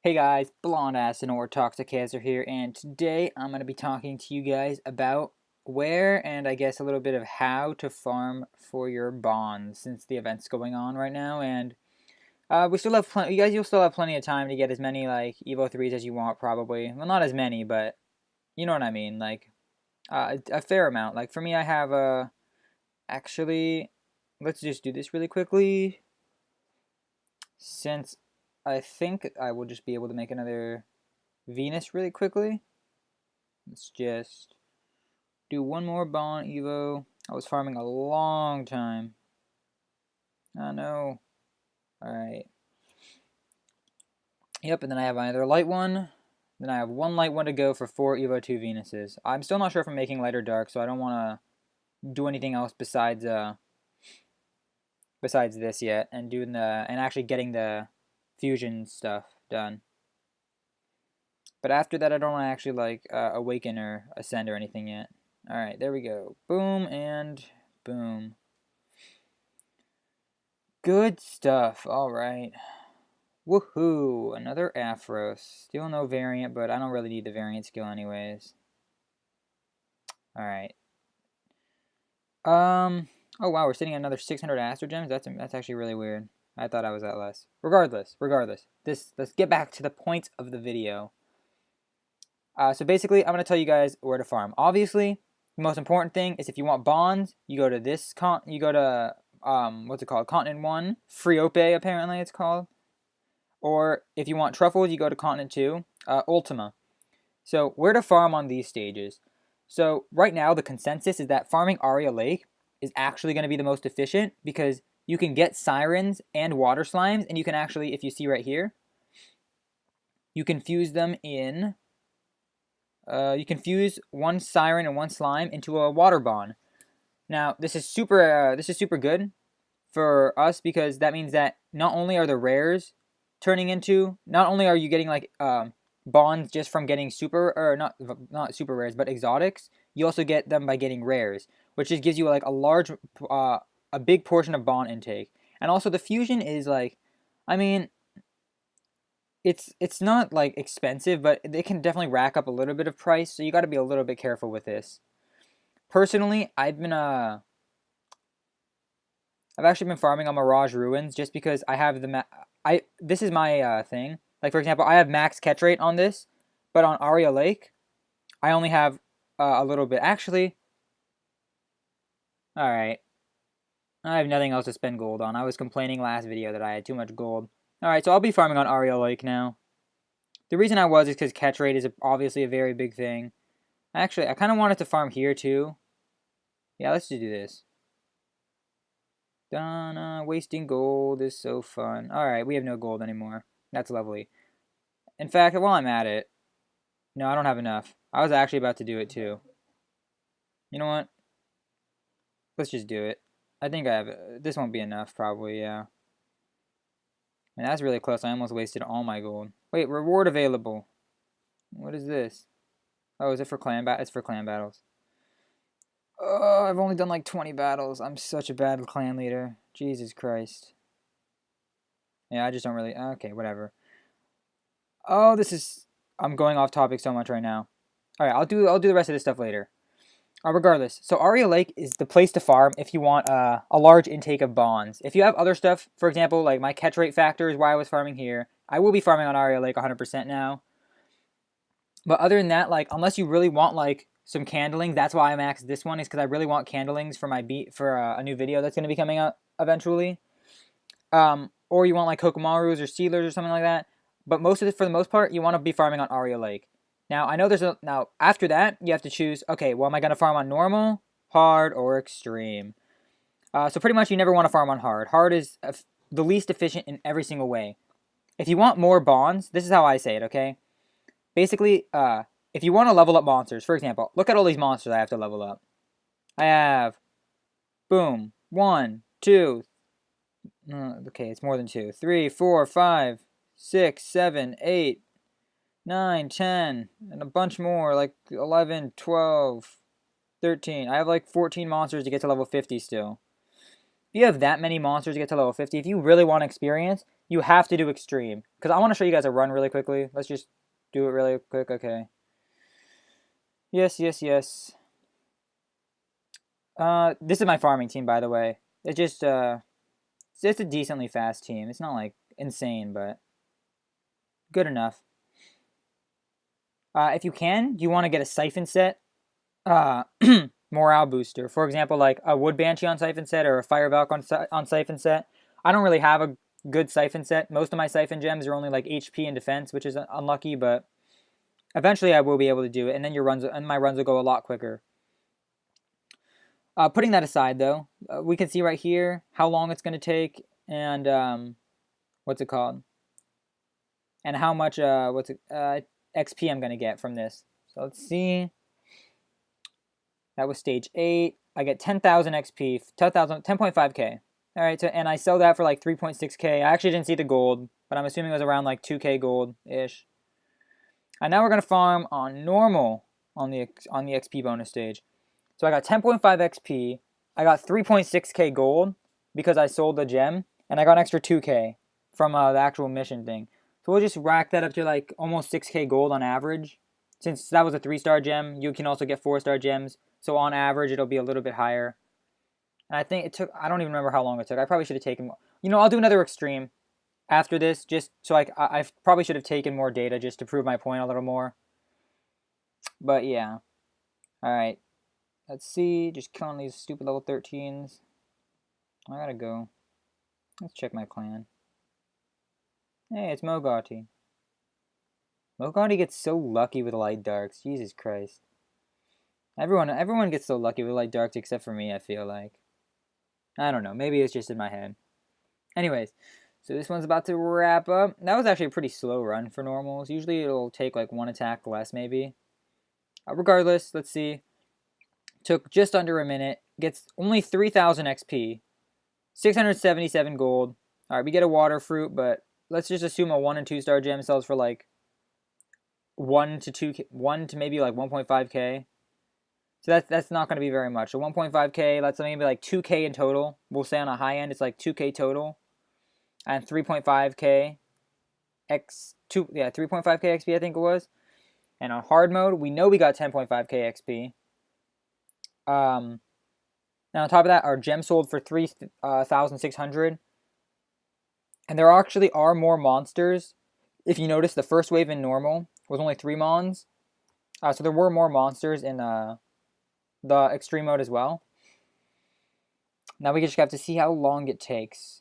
Hey guys, Blonde Ass and or Toxicaster here, and today I'm going to be talking to you guys about where and I guess a little bit of how to farm for your bonds since the event's going on right now. And we still have plenty. You'll still have plenty of time to get as many like Evo 3s as you want, probably. Well, not as many, but you know what I mean. Like a fair amount. Like for me, I have actually, let's just do this really quickly since I think I will just be able to make another Venus really quickly. Let's just do one more Bond Evo. I was farming a long time. Oh no. Alright. Yep, and then I have another light one. Then I have one light one to go for 4 Evo 2 Venuses. I'm still not sure if I'm making light or dark, so I don't want to do anything else besides this yet, and doing and actually getting the fusion stuff done. But after that, I don't want to actually like awaken or ascend or anything yet. Alright, there we go. Boom and boom. Good stuff. Alright. Woohoo! Another Aphros. Still no variant, but I don't really need the variant skill anyways. Alright. Oh wow, we're sitting at another 600 Astro Gems? That's actually really weird. I thought I was at less. Regardless. Let's get back to the point of the video. So basically, I'm going to tell you guys where to farm. Obviously, the most important thing is if you want bonds, you go to what's it called? Continent 1, Friope apparently it's called. Or if you want truffles, you go to Continent 2, Ultima. So where to farm on these stages? So right now the consensus is that farming Aria Lake is actually going to be the most efficient because you can get sirens and water slimes, and you can actually, if you see right here, you can fuse them in. You can fuse one siren and one slime into a water bond. Now this is super good for us because that means that not only are the rares not only are you getting like bonds just from getting super, or not super rares, but exotics, you also get them by getting rares, which just gives you like a big portion of bond intake. And also the fusion is like, I mean, it's not like expensive, but it can definitely rack up a little bit of price, so you got to be a little bit careful with this. Personally, I've actually been farming on Mirage Ruins just because I have this is my thing. Like for example, I have max catch rate on this, but on Aria Lake, I only have a little bit. Actually, all right, I have nothing else to spend gold on. I was complaining last video that I had too much gold. All right, so I'll be farming on Aria Lake now. The reason I was is because catch rate is obviously a very big thing. Actually, I kind of wanted to farm here too. Yeah, let's just do this. Donna, wasting gold is so fun. Alright, we have no gold anymore. That's lovely. In fact, while I'm at it, no, I don't have enough. I was actually about to do it too. You know what? Let's just do it. I think I have it. This won't be enough, probably, yeah. And that's really close. I almost wasted all my gold. Wait, reward available. What is this? Oh, is it for clan It's for clan battles. Oh, I've only done like 20 battles. I'm such a bad clan leader. Jesus Christ. Yeah, I just don't really... Okay, whatever. Oh, I'm going off topic so much right now. Alright, I'll do the rest of this stuff later. Regardless, so Aria Lake is the place to farm if you want a large intake of bonds. If you have other stuff, for example, like my catch rate factor is why I was farming here. I will be farming on Aria Lake 100% now. But other than that, like, unless you really want, like, some candling, that's why I maxed this one, is because I really want candlings for a new video that's going to be coming out eventually. Or you want, like, Kokomarus or Sealers or something like that. But for the most part, you want to be farming on Aria Lake. Now, I know now, after that, you have to choose, okay, well, am I going to farm on normal, hard, or extreme? So pretty much you never want to farm on hard. Hard is the least efficient in every single way. If you want more bonds, this is how I say it, okay? Basically, if you want to level up monsters, for example, look at all these monsters I have to level up. I have, boom, 1, 2, okay, it's more than 2, 3, 4, 5, 6, 7, 8, 9, 10, and a bunch more, like 11, 12, 13. I have like 14 monsters to get to level 50 still. If you have that many monsters to get to level 50, if you really want experience, you have to do extreme. Because I want to show you guys a run really quickly. Let's just do it really quick. Okay. Yes, yes, yes. This is my farming team, by the way. It's just, it's a decently fast team. It's not, like, insane, but good enough. If you can, you want to get a siphon set. Morale booster. For example, like a Wood Banshee on siphon set or a Fire Valk on siphon set. I don't really have a good siphon set. Most of my siphon gems are only like HP and defense, which is unlucky, but eventually I will be able to do it, and then my runs will go a lot quicker. Putting that aside, though, we can see right here how long it's going to take, and what's it called, and how much XP I'm going to get from this. So let's see. That was stage 8. I get 10,000 XP, 10.5k. All right, so, and I sell that for like 3.6k. I actually didn't see the gold, but I'm assuming it was around like 2k gold-ish. And now we're going to farm on normal on the XP bonus stage. So I got 10.5 XP. I got 3.6k gold because I sold the gem, and I got an extra 2k from the actual mission thing. So we'll just rack that up to like almost 6k gold on average. Since that was a 3-star gem, you can also get 4-star gems. So on average, it'll be a little bit higher. And I think it took, I don't even remember how long it took. I probably should have taken more. You know, I'll do another extreme after this, just so I probably should have taken more data just to prove my point a little more. But yeah. Alright. Let's see. Just killing these stupid level 13s. I gotta go. Let's check my clan. Hey, it's Mogoti. Mogoti gets so lucky with light darks. Jesus Christ. Everyone gets so lucky with light darks except for me, I feel like. I don't know. Maybe it's just in my head. Anyways, so this one's about to wrap up. That was actually a pretty slow run for normals. Usually it'll take like 1 attack less, maybe. Regardless, let's see. Took just under a minute. Gets only 3,000 XP. 677 gold. Alright, we get a water fruit, but let's just assume a 1 and 2-star gem sells for like 1 to maybe like 1.5k. So that's not going to be very much. So 1.5k, that's maybe like 2k in total. We'll say on a high end, it's like 2k total. And 3.5k 3.5k XP I think it was. And on hard mode, we know we got 10.5k XP. Now on top of that, our gem sold for 3,600. And there actually are more monsters. If you notice, the first wave in normal was only 3 mons. So there were more monsters in the extreme mode as well. Now we just have to see how long it takes.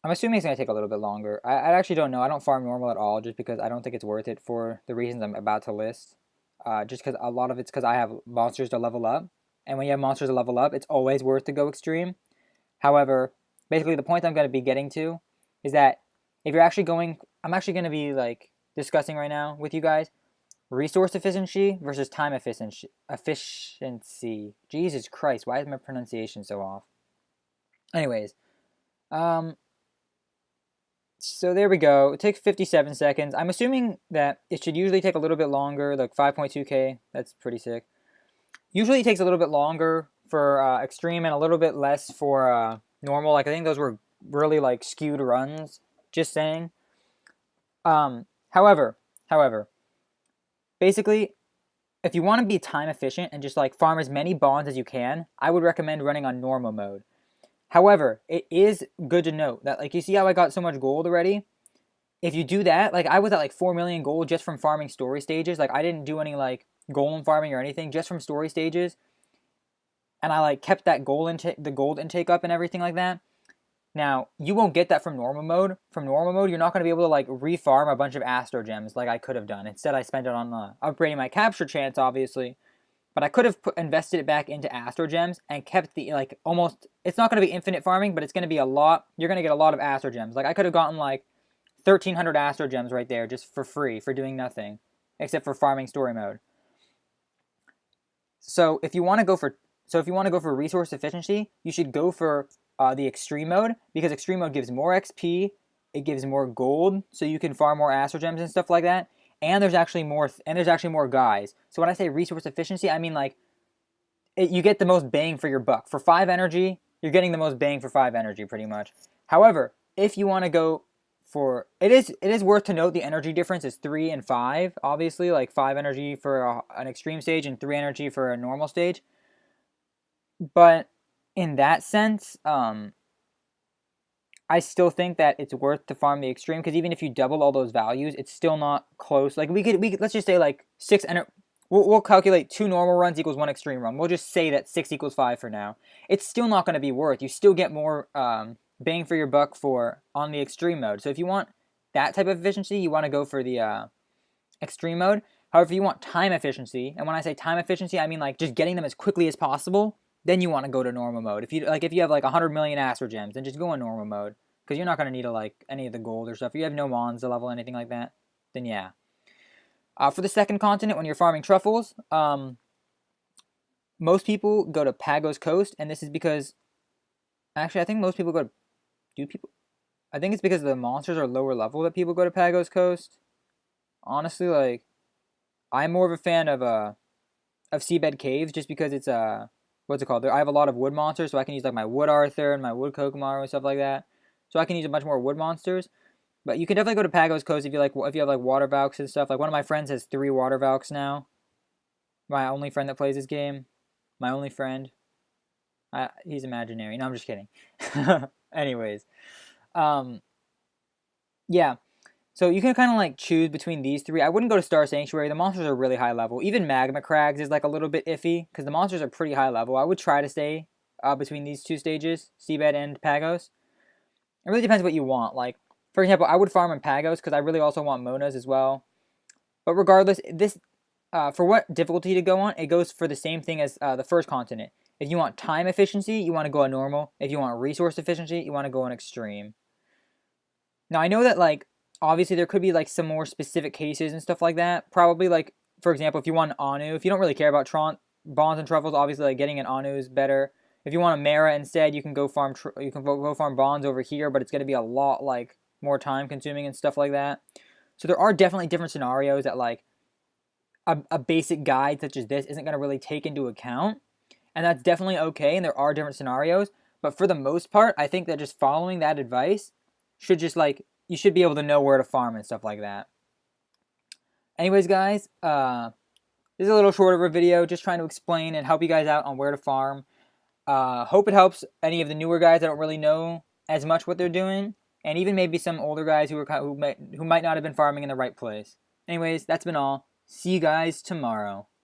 I'm assuming it's going to take a little bit longer. I actually don't know. I don't farm normal at all just because I don't think it's worth it for the reasons I'm about to list. Just because a lot of it's because I have monsters to level up. And when you have monsters to level up, it's always worth to go extreme. However, basically the point I'm going to be getting to is that if you're actually going... I'm actually going to be like discussing right now with you guys resource efficiency versus time efficiency. Jesus Christ, why is my pronunciation so off? Anyways, so there we go. It takes 57 seconds. I'm assuming that it should usually take a little bit longer, like 5.2k. That's pretty sick. Usually it takes a little bit longer for extreme and a little bit less for normal. Like I think those were really like skewed runs. Just saying. However, basically, if you want to be time efficient and just like farm as many bonds as you can, I would recommend running on normal mode. However, it is good to note that, like, you see how I got so much gold already? If you do that, like, I was at like 4 million gold just from farming story stages. Like, I didn't do any like golem farming or anything, just from story stages. And I like kept that the gold intake up and everything like that. Now, you won't get that from normal mode. From normal mode, you're not going to be able to like refarm a bunch of Astro Gems like I could have done. Instead, I spent it on upgrading my capture chance, obviously. But I could have invested it back into Astro Gems and kept the, like, almost... It's not going to be infinite farming, but it's going to be a lot... You're going to get a lot of Astro Gems. Like, I could have gotten, like, 1,300 Astro Gems right there just for free, for doing nothing. Except for farming story mode. So, if you want to go for resource efficiency, you should go for the extreme mode, because extreme mode gives more XP, it gives more gold, so you can farm more Astro Gems and stuff like that. And there's actually more guys. So when I say resource efficiency, I mean like you get the most bang for your buck. For 5 energy, You're getting the most bang for 5 energy, pretty much. However, if you want to go for it is worth to note the energy difference is 3 and 5. Obviously, like 5 energy for an extreme stage and 3 energy for a normal stage. But in that sense, I still think that it's worth to farm the extreme because even if you double all those values, it's still not close. Like we could let's just say like 6 we'll calculate 2 normal runs equals 1 extreme run. We'll just say that 6 equals 5 for now. It's still not going to be worth. You still get more bang for your buck for on the extreme mode. So if you want that type of efficiency, you want to go for the extreme mode. However, if you want time efficiency, and when I say time efficiency, I mean like just getting them as quickly as possible, then you want to go to normal mode. If you have like 100 million Astro Gems, then just go in normal mode because you're not going to need like any of the gold or stuff. If you have no Mons to level anything like that, then yeah. For the second continent, when you're farming truffles, most people go to Pagos Coast, and this is because actually I think most people go to I think it's because the monsters are lower level that people go to Pagos Coast. Honestly, like I'm more of a fan of Seabed Caves just because it's what's it called? I have a lot of wood monsters, so I can use like my Wood Arthur and my Wood Kokomaru and stuff like that. So I can use a bunch more wood monsters. But you can definitely go to Pagos Coast if you have like water Valks and stuff. Like one of my friends has 3 water Valks now. My only friend that plays this game. My only friend. He's imaginary. No, I'm just kidding. Anyways. Yeah. So you can kind of like choose between these 3. I wouldn't go to Star Sanctuary. The monsters are really high level. Even Magma Crags is like a little bit iffy because the monsters are pretty high level. I would try to stay between these 2 stages, Seabed and Pagos. It really depends what you want. Like, for example, I would farm in Pagos because I really also want Monas as well. But regardless, this for what difficulty to go on, it goes for the same thing as the first continent. If you want time efficiency, you want to go on normal. If you want resource efficiency, you want to go on extreme. Now, I know that, like, obviously there could be, like, some more specific cases and stuff like that. Probably, like, for example, if you want an Anu, if you don't really care about bonds and truffles, obviously, like, getting an Anu is better. If you want a Mara instead, you can go farm go farm bonds over here, but it's going to be a lot, like, more time consuming and stuff like that. So there are definitely different scenarios that, like, a basic guide such as this isn't going to really take into account. And that's definitely okay, and there are different scenarios. But for the most part, I think that just following that advice should just, like, you should be able to know where to farm and stuff like that. Anyways, guys, this is a little short of a video, just trying to explain and help you guys out on where to farm. Hope it helps any of the newer guys that don't really know as much what they're doing, and even maybe some older guys who might not have been farming in the right place. Anyways, that's been all. See you guys tomorrow.